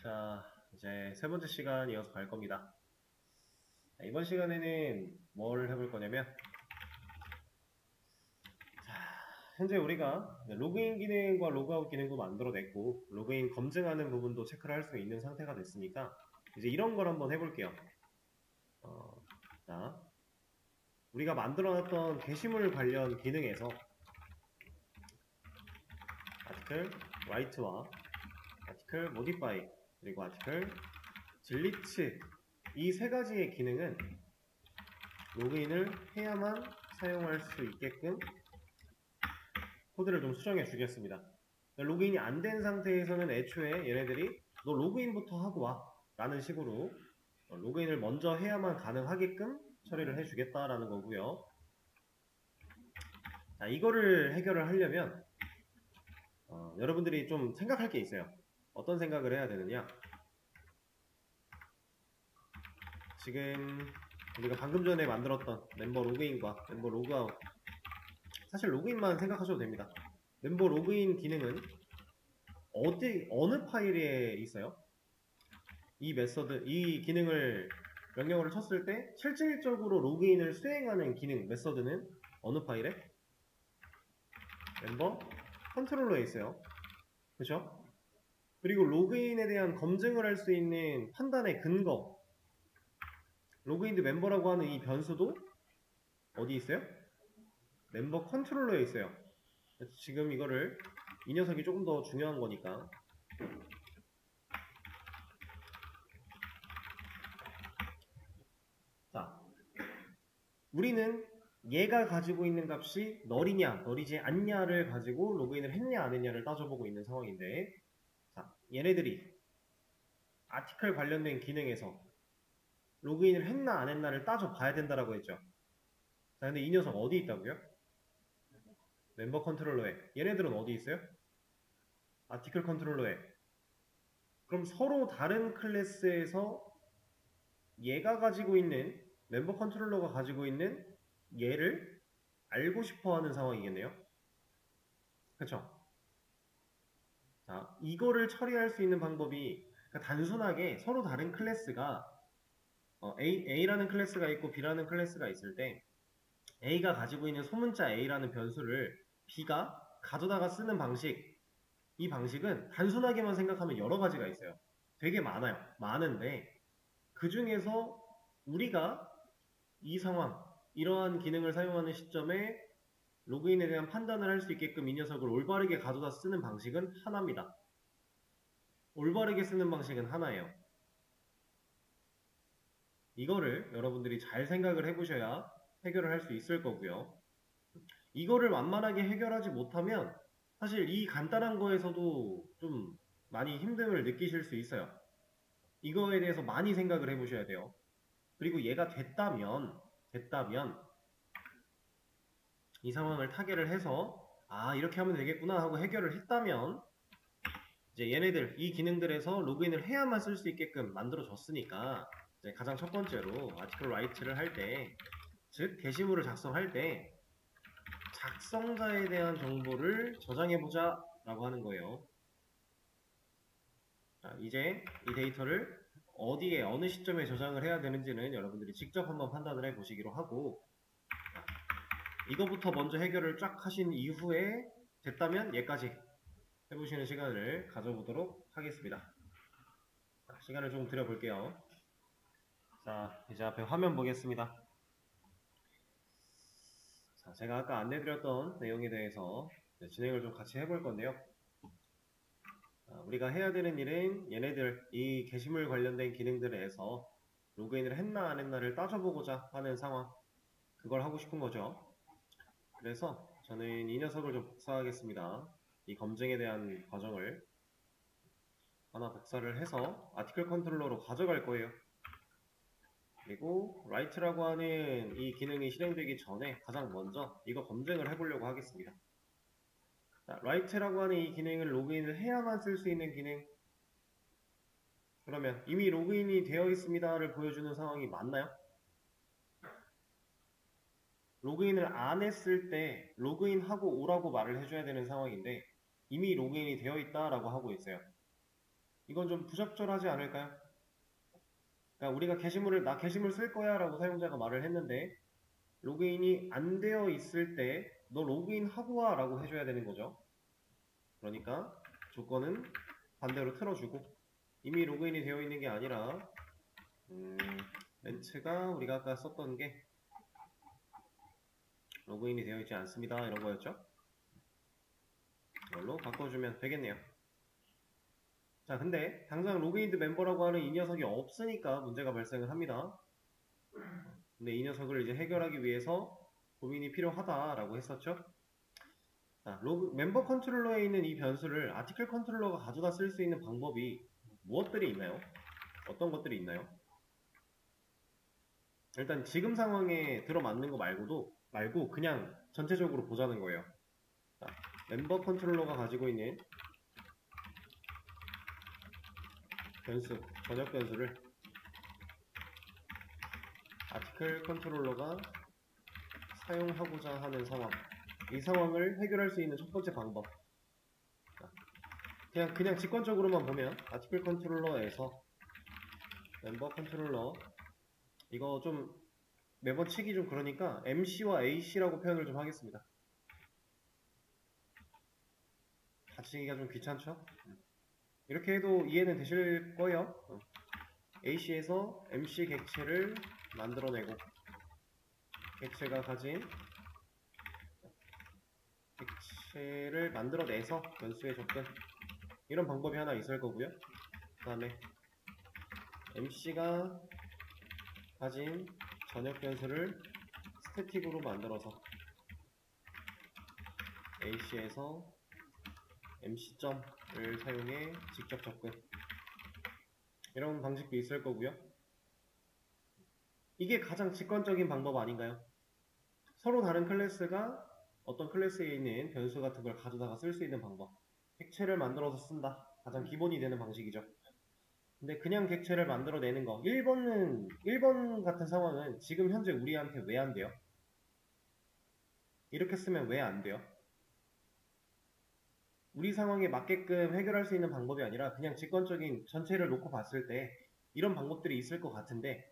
자, 이제 세 번째 시간 이어서 갈 겁니다. 이번 시간에는 뭘 해볼 거냐면, 자, 현재 우리가 로그인 기능과 로그아웃 기능도 만들어냈고, 로그인 검증하는 부분도 체크를 할 수 있는 상태가 됐으니까, 이제 이런 걸 한번 해볼게요. 자, 우리가 만들어놨던 게시물 관련 기능에서 아티클 write와 아티클 modify, 그리고 아티클 delete 이 세 가지의 기능은 로그인을 해야만 사용할 수 있게끔 코드를 좀 수정해 주겠습니다. 로그인이 안 된 상태에서는 애초에 얘네들이 너 로그인부터 하고 와 라는 식으로 로그인을 먼저 해야만 가능하게끔 처리를 해주겠다라는 거고요. 자, 이거를 해결을 하려면 여러분들이 좀 생각할 게 있어요. 어떤 생각을 해야 되느냐, 지금 우리가 방금 전에 만들었던 멤버 로그인과 멤버 로그아웃, 사실 로그인만 생각하셔도 됩니다. 멤버 로그인 기능은 어느 파일에 있어요? 이 메서드, 이 기능을 명령어를 쳤을 때 실질적으로 로그인을 수행하는 기능, 메서드는 어느 파일에? 멤버 컨트롤러에 있어요. 그쵸? 그리고 로그인에 대한 검증을 할 수 있는 판단의 근거, 로그인드 멤버라고 하는 이 변수도 어디 있어요? 멤버 컨트롤러에 있어요. 지금 이거를, 이 녀석이 조금 더 중요한 거니까, 자, 우리는 얘가 가지고 있는 값이 널이냐 널이지 않냐를 가지고 로그인을 했냐 안 했냐를 따져보고 있는 상황인데, 자, 얘네들이 아티클 관련된 기능에서 로그인을 했나 안 했나를 따져봐야 된다라고 했죠. 자, 근데 이 녀석 어디 있다고요? 멤버 컨트롤러에. 얘네들은 어디 있어요? 아티클 컨트롤러에. 그럼 서로 다른 클래스에서 얘가 가지고 있는, 멤버 컨트롤러가 가지고 있는 얘를 알고 싶어 하는 상황이겠네요. 그쵸? 자, 이거를 처리할 수 있는 방법이, 그러니까 단순하게 서로 다른 클래스가 A라는 클래스가 있고 B라는 클래스가 있을 때 A가 가지고 있는 소문자 A라는 변수를 B가 가져다가 쓰는 방식, 이 방식은 단순하게만 생각하면 여러 가지가 있어요. 되게 많아요. 많은데 그 중에서 우리가 이 상황, 이러한 기능을 사용하는 시점에 로그인에 대한 판단을 할 수 있게끔 이 녀석을 올바르게 가져다 쓰는 방식은 하나입니다. 올바르게 쓰는 방식은 하나예요. 이거를 여러분들이 잘 생각을 해보셔야 해결을 할 수 있을 거고요. 이거를 완만하게 해결하지 못하면 사실 이 간단한 거에서도 좀 많이 힘듦을 느끼실 수 있어요. 이거에 대해서 많이 생각을 해보셔야 돼요. 그리고 얘가 됐다면 이 상황을 타개를 해서 아, 이렇게 하면 되겠구나 하고 해결을 했다면 이제 얘네들, 이 기능들에서 로그인을 해야만 쓸 수 있게끔 만들어졌으니까 이제 가장 첫 번째로 아티클 라이트를 할 때, 즉 게시물을 작성할 때 작성자에 대한 정보를 저장해보자 라고 하는 거예요. 자, 이제 이 데이터를 어디에 어느 시점에 저장을 해야 되는지는 여러분들이 직접 한번 판단을 해 보시기로 하고, 이거부터 먼저 해결을 쫙 하신 이후에 됐다면 얘까지 해보시는 시간을 가져보도록 하겠습니다. 자, 시간을 좀 드려볼게요. 자, 이제 앞에 화면 보겠습니다. 자, 제가 아까 안내드렸던 내용에 대해서 진행을 좀 같이 해볼 건데요. 우리가 해야 되는 일은 얘네들, 이 게시물 관련된 기능들에서 로그인을 했나 안 했나를 따져보고자 하는 상황, 그걸 하고 싶은 거죠. 그래서 저는 이 녀석을 좀 복사하겠습니다. 이 검증에 대한 과정을 하나 복사를 해서 아티클 컨트롤러로 가져갈 거예요. 그리고 write라고 하는 이 기능이 실행되기 전에 가장 먼저 이거 검증을 해보려고 하겠습니다. 자, write라고 하는 이 기능을 로그인을 해야만 쓸 수 있는 기능, 그러면 이미 로그인이 되어 있습니다를 보여주는 상황이 맞나요? 로그인을 안 했을 때 로그인하고 오라고 말을 해줘야 되는 상황인데 이미 로그인이 되어 있다라고 하고 있어요. 이건 좀 부적절하지 않을까요? 그러니까 우리가 나 게시물 쓸 거야 라고 사용자가 말을 했는데 로그인이 안 되어 있을 때 너 로그인 하고 와 라고 해줘야 되는 거죠. 그러니까 조건은 반대로 틀어주고 이미 로그인이 되어 있는 게 아니라 렌트가 우리가 아까 썼던 게 로그인이 되어 있지 않습니다 이런 거였죠. 이걸로 바꿔주면 되겠네요. 자, 근데 당장 로그인드 멤버라고 하는 이 녀석이 없으니까 문제가 발생을 합니다. 근데 이 녀석을 이제 해결하기 위해서 고민이 필요하다라고 했었죠. 자, 멤버 컨트롤러에 있는 이 변수를 아티클 컨트롤러가 가져다 쓸 수 있는 방법이 무엇들이 있나요? 어떤 것들이 있나요? 일단 지금 상황에 들어맞는 거 말고 그냥 전체적으로 보자는 거예요. 자, 멤버 컨트롤러가 가지고 있는 변수, 전역 변수를 아티클 컨트롤러가 사용하고자 하는 상황, 이 상황을 해결할 수 있는 첫 번째 방법. 그냥 직관적으로만 보면 아티클 컨트롤러에서 멤버 컨트롤러 이거 좀 매번 치기 좀 그러니까 MC와 AC라고 표현을 좀 하겠습니다. 같이 치기가 좀 귀찮죠? 이렇게 해도 이해는 되실 거예요. AC에서 MC 객체를 만들어내고 객체가 가진 객체를 만들어내서 변수에 접근 이런 방법이 하나 있을 거고요. 그 다음에 MC가 가진 전역 변수를 스태틱으로 만들어서 AC에서 MC.을 사용해 직접 접근 이런 방식도 있을 거고요. 이게 가장 직관적인 방법 아닌가요? 서로 다른 클래스가 어떤 클래스에 있는 변수 같은 걸 가져다가 쓸 수 있는 방법. 객체를 만들어서 쓴다. 가장 기본이 되는 방식이죠. 근데 그냥 객체를 만들어내는 거. 1번 같은 상황은 지금 현재 우리한테 왜 안 돼요? 이렇게 쓰면 왜 안 돼요? 우리 상황에 맞게끔 해결할 수 있는 방법이 아니라 그냥 직관적인 전체를 놓고 봤을 때 이런 방법들이 있을 것 같은데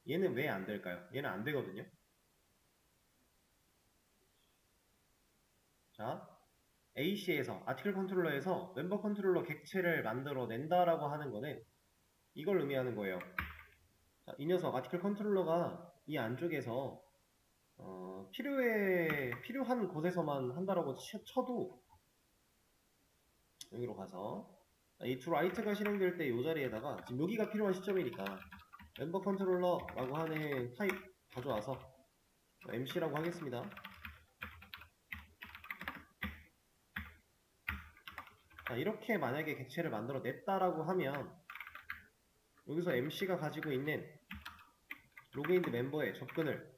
얘는 왜 안 될까요? 얘는 안 되거든요. 자, AC에서 아티클 컨트롤러에서 멤버 컨트롤러 객체를 만들어낸다라고 하는 거는 이걸 의미하는 거예요. 자, 이 녀석 아티클 컨트롤러가 이 안쪽에서 필요한 곳에서만 한다라고 쳐도 여기로 가서 이 toWrite가 실행될 때 이 자리에다가 지금 여기가 필요한 시점이니까 멤버 컨트롤러라고 하는 타입 가져와서 MC라고 하겠습니다. 자, 이렇게 만약에 객체를 만들어 냈다라고 하면 여기서 MC가 가지고 있는 로그인드 멤버에 접근을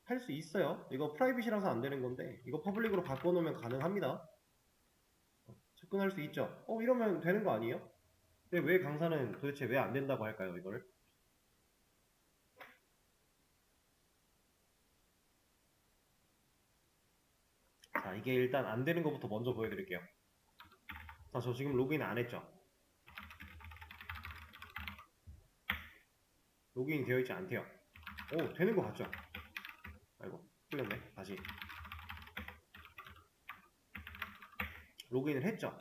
할 수 있어요. 이거 프라이빗이라서 안 되는 건데 이거 퍼블릭으로 바꿔놓으면 가능합니다. 접근할 수 있죠. 이러면 되는 거 아니에요? 근데 왜 강사는 도대체 왜 안 된다고 할까요, 이거를? 자, 이게 일단 안 되는 것부터 먼저 보여드릴게요. 자, 저 지금 로그인 안 했죠? 로그인 되어 있지 않대요. 오, 되는 거 같죠? 아이고, 틀렸네. 다시. 로그인을 했죠?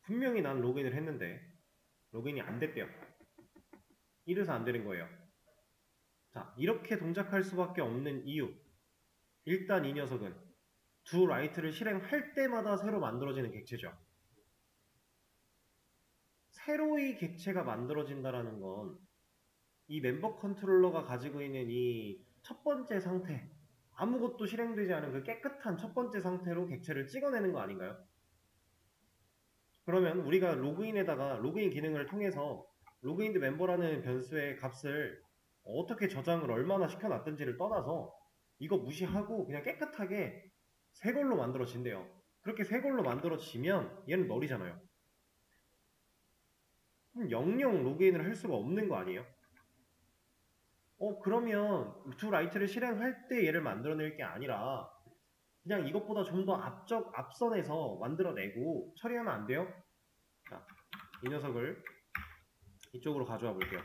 분명히 난 로그인을 했는데 로그인이 안 됐대요. 이래서 안 되는 거예요. 자, 이렇게 동작할 수밖에 없는 이유. 일단 이 녀석은 toWrite를 실행할 때마다 새로 만들어지는 객체죠. 새로이 객체가 만들어진다라는 건 이 멤버 컨트롤러가 가지고 있는 이 첫 번째 상태, 아무것도 실행되지 않은 그 깨끗한 첫 번째 상태로 객체를 찍어내는 거 아닌가요? 그러면 우리가 로그인에다가 로그인 기능을 통해서 로그인드 멤버라는 변수의 값을 어떻게 저장을 얼마나 시켜놨든지를 떠나서 이거 무시하고 그냥 깨끗하게 새 걸로 만들어진대요. 그렇게 새 걸로 만들어지면 얘는 널이잖아요. 그럼 영영 로그인을 할 수가 없는 거 아니에요? 그러면 toWrite를 실행할 때 얘를 만들어낼 게 아니라 그냥 이것보다 좀 더 앞선에서 만들어내고 처리하면 안 돼요? 자, 이 녀석을 이쪽으로 가져와 볼게요.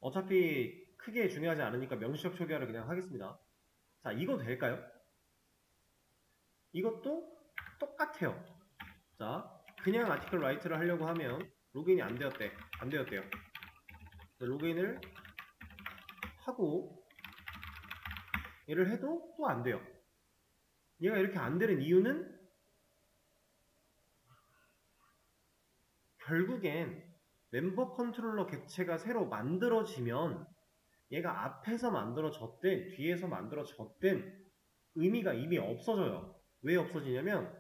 어차피 크게 중요하지 않으니까 명시적 초기화를 그냥 하겠습니다. 자, 이거 될까요? 이것도 똑같아요. 자, 그냥 아티클 라이트를 하려고 하면 로그인이 안 되었대요. 로그인을 하고 얘를 해도 또 안 돼요. 얘가 이렇게 안 되는 이유는 결국엔 멤버 컨트롤러 객체가 새로 만들어지면 얘가 앞에서 만들어졌든 뒤에서 만들어졌든 의미가 이미 없어져요. 왜 없어지냐면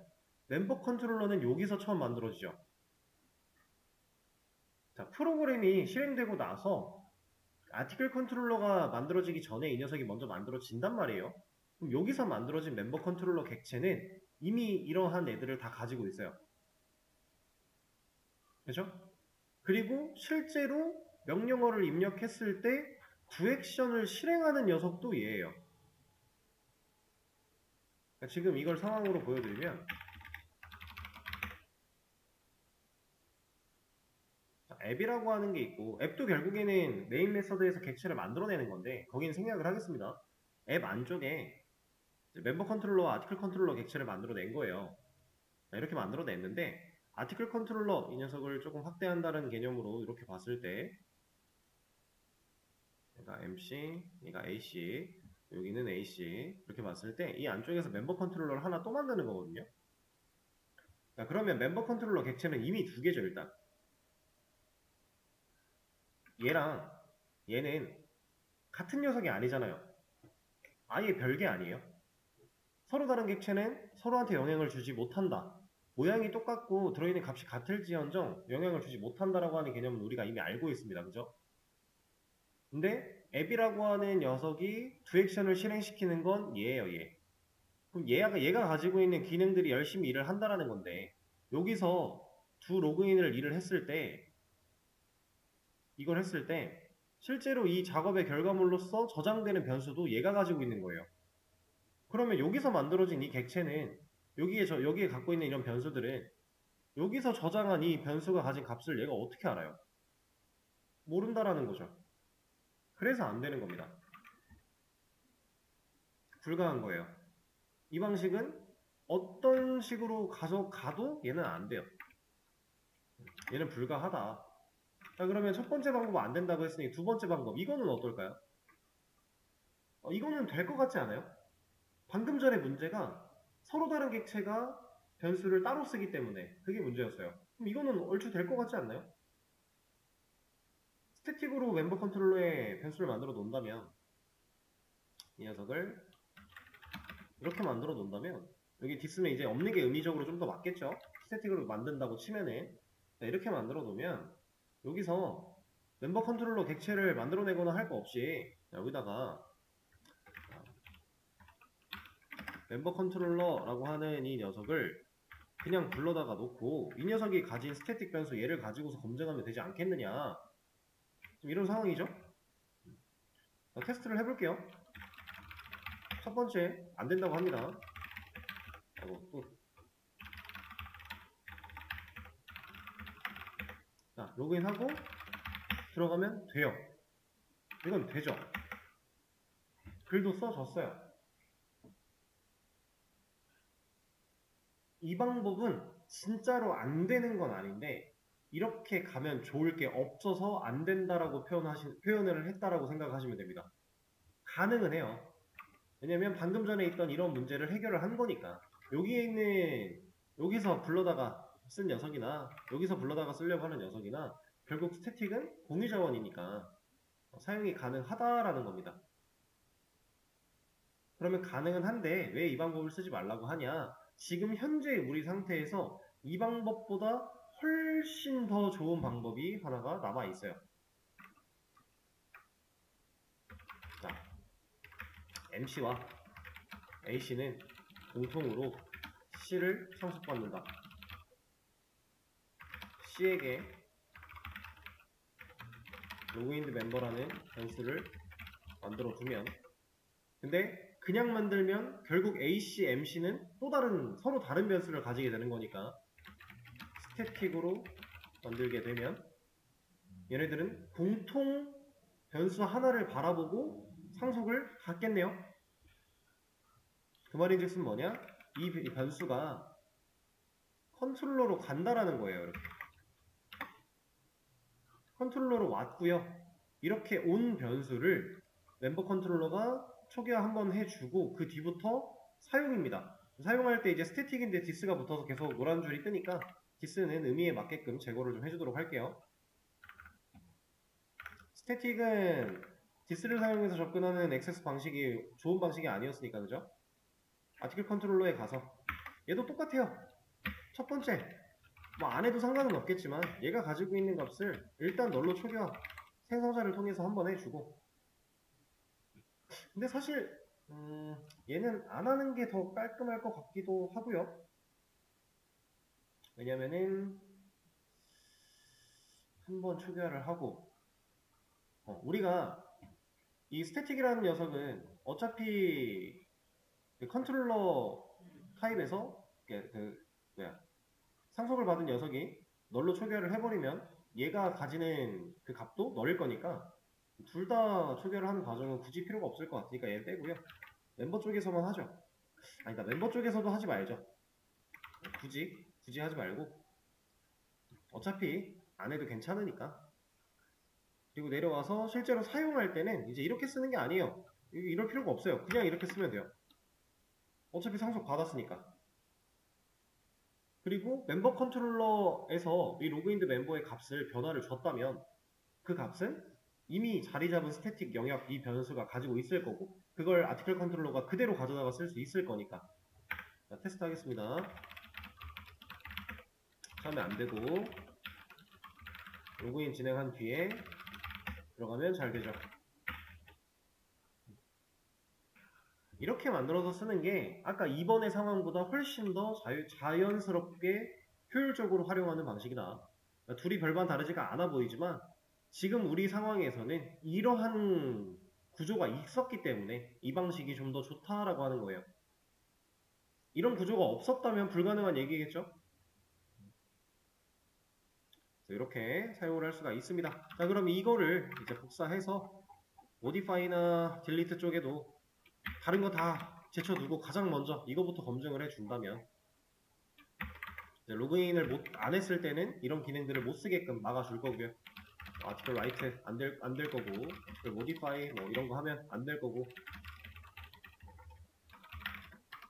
멤버 컨트롤러는 여기서 처음 만들어지죠. 자, 프로그램이 실행되고 나서 아티클 컨트롤러가 만들어지기 전에 이 녀석이 먼저 만들어진단 말이에요. 그럼 여기서 만들어진 멤버 컨트롤러 객체는 이미 이러한 애들을 다 가지고 있어요. 그죠? 그리고 실제로 명령어를 입력했을 때 구액션을 실행하는 녀석도 얘예요. 그러니까 지금 이걸 상황으로 보여드리면 앱이라고 하는 게 있고 앱도 결국에는 메인 메서드에서 객체를 만들어내는 건데 거기는 생략을 하겠습니다. 앱 안쪽에 멤버 컨트롤러와 아티클 컨트롤러 객체를 만들어낸 거예요. 이렇게 만들어냈는데 아티클 컨트롤러 이 녀석을 조금 확대한다는 개념으로 이렇게 봤을 때 얘가 MC, 얘가 AC, 여기는 AC 이렇게 봤을 때 이 안쪽에서 멤버 컨트롤러를 하나 또 만드는 거거든요. 자, 그러면 멤버 컨트롤러 객체는 이미 두 개죠. 일단 얘랑 얘는 같은 녀석이 아니잖아요. 아예 별개 아니에요. 서로 다른 객체는 서로한테 영향을 주지 못한다. 모양이 똑같고 들어있는 값이 같을지언정 영향을 주지 못한다라고 하는 개념은 우리가 이미 알고 있습니다. 그죠? 근데 앱이라고 하는 녀석이 두 액션을 실행시키는 건 얘예요. 얘. 그럼 얘가 가지고 있는 기능들이 열심히 일을 한다라는 건데 여기서 두 로그인을 일을 했을 때 이걸 했을 때 실제로 이 작업의 결과물로서 저장되는 변수도 얘가 가지고 있는 거예요. 그러면 여기서 만들어진 이 객체는 여기에 갖고 있는 이런 변수들은 여기서 저장한 이 변수가 가진 값을 얘가 어떻게 알아요? 모른다라는 거죠. 그래서 안 되는 겁니다. 불가한 거예요. 이 방식은 어떤 식으로 가져가도 얘는 안 돼요. 얘는 불가하다. 자, 그러면 첫 번째 방법 안 된다고 했으니 두 번째 방법 이거는 어떨까요? 이거는 될 것 같지 않아요? 방금 전에 문제가 서로 다른 객체가 변수를 따로 쓰기 때문에 그게 문제였어요. 그럼 이거는 얼추 될 것 같지 않나요? 스태틱으로 멤버 컨트롤러에 변수를 만들어 놓는다면 이 녀석을 이렇게 만들어 놓는다면 여기 디스는 이제 없는 게 의미적으로 좀 더 맞겠죠? 스태틱으로 만든다고 치면은 이렇게 만들어 놓으면 여기서 멤버 컨트롤러 객체를 만들어내거나 할 거 없이 여기다가 멤버 컨트롤러라고 하는 이 녀석을 그냥 불러다가 놓고 이 녀석이 가진 스태틱 변수 얘를 가지고서 검증하면 되지 않겠느냐, 좀 이런 상황이죠. 자, 테스트를 해볼게요. 첫 번째 안 된다고 합니다. 자, 로그인하고 들어가면 돼요. 이건 되죠. 글도 써졌어요. 이 방법은 진짜로 안 되는 건 아닌데 이렇게 가면 좋을 게 없어서 안 된다라고 표현을 했다라고 생각하시면 됩니다. 가능은 해요. 왜냐면 방금 전에 있던 이런 문제를 해결을 한 거니까. 여기에 있는 여기서 불러다가 쓴 녀석이나 여기서 불러다가 쓰려고 하는 녀석이나 결국 스태틱은 공유 자원이니까 사용이 가능하다라는 겁니다. 그러면 가능은 한데 왜 이 방법을 쓰지 말라고 하냐? 지금 현재 우리 상태에서 이 방법보다 훨씬 더 좋은 방법이 하나가 남아 있어요. 자, MC와 AC는 공통으로 C를 상속받는다. C에게 로그인드 멤버라는 변수를 만들어 두면, 근데 그냥 만들면 결국 AC, MC는 또 다른 서로 다른 변수를 가지게 되는 거니까 스태틱으로 만들게 되면 얘네들은 공통 변수 하나를 바라보고 상속을 갖겠네요. 그 말인즉슨 뭐냐? 이 변수가 컨트롤러로 간다라는 거예요. 이렇게 컨트롤러로 왔고요. 이렇게 온 변수를 멤버 컨트롤러가 초기화 한번 해주고 그 뒤부터 사용입니다. 사용할 때 이제 스태틱인데 디스가 붙어서 계속 노란 줄이 뜨니까 디스는 의미에 맞게끔 제거를 좀 해주도록 할게요. 스태틱은 디스를 사용해서 접근하는 액세스 방식이 좋은 방식이 아니었으니까 그죠? 아티클 컨트롤러에 가서 얘도 똑같아요. 첫 번째 뭐 안 해도 상관은 없겠지만 얘가 가지고 있는 값을 일단 널로 초기화 생성자를 통해서 한번 해주고 근데 사실 얘는 안 하는 게 더 깔끔할 것 같기도 하고요. 왜냐면은 한번 초기화를 하고 우리가 이 스태틱이라는 녀석은 어차피 그 컨트롤러 타입에서 상속을 받은 녀석이 널로 초기화를 해버리면 얘가 가지는 그 값도 널일 거니까 둘 다 초기화를 하는 과정은 굳이 필요가 없을 것 같으니까 얘는 빼고요. 멤버 쪽에서만 하죠. 아니, 그러니까 멤버 쪽에서도 하지 말죠. 굳이 하지 말고 어차피 안 해도 괜찮으니까. 그리고 내려와서 실제로 사용할 때는 이제 이렇게 쓰는 게 아니에요. 이럴 필요가 없어요. 그냥 이렇게 쓰면 돼요. 어차피 상속 받았으니까. 그리고 멤버 컨트롤러에서 이 로그인드 멤버의 값을 변화를 줬다면 그 값은 이미 자리 잡은 스태틱 영역 이 변수가 가지고 있을 거고 그걸 아티클 컨트롤러가 그대로 가져다가 쓸 수 있을 거니까. 자, 테스트 하겠습니다. 처음에 안 되고 로그인 진행한 뒤에 들어가면 잘 되죠. 이렇게 만들어서 쓰는 게 아까 2번의 상황보다 훨씬 더 자연스럽게 효율적으로 활용하는 방식이다. 그러니까 둘이 별반 다르지가 않아 보이지만 지금 우리 상황에서는 이러한 구조가 있었기 때문에 이 방식이 좀 더 좋다라고 하는 거예요. 이런 구조가 없었다면 불가능한 얘기겠죠? 이렇게 사용을 할 수가 있습니다. 자, 그럼 이거를 이제 복사해서 modify나 delete 쪽에도 다른 거 다 제쳐두고 가장 먼저 이거부터 검증을 해준다면 로그인을 안 했을 때는 이런 기능들을 못 쓰게끔 막아줄 거고요. 아티클 라이트 안 될 거고, 아티클 모디파이 뭐 이런 거 하면 안 될 거고.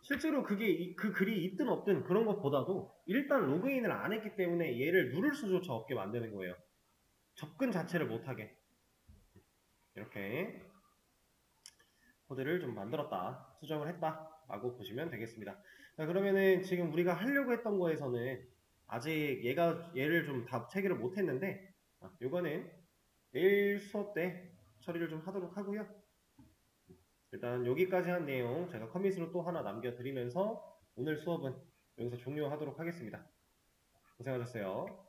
실제로 그게 그 글이 있든 없든 그런 것보다도 일단 로그인을 안 했기 때문에 얘를 누를 수조차 없게 만드는 거예요. 접근 자체를 못하게. 이렇게 코드를 좀 만들었다, 수정을 했다 라고 보시면 되겠습니다. 자, 그러면은 지금 우리가 하려고 했던 거에서는 아직 얘를 좀 다 체계를 못 했는데 요거는 내일 수업 때 처리를 좀 하도록 하고요. 일단 여기까지 한 내용 제가 커밋으로 또 하나 남겨드리면서 오늘 수업은 여기서 종료하도록 하겠습니다. 고생하셨어요.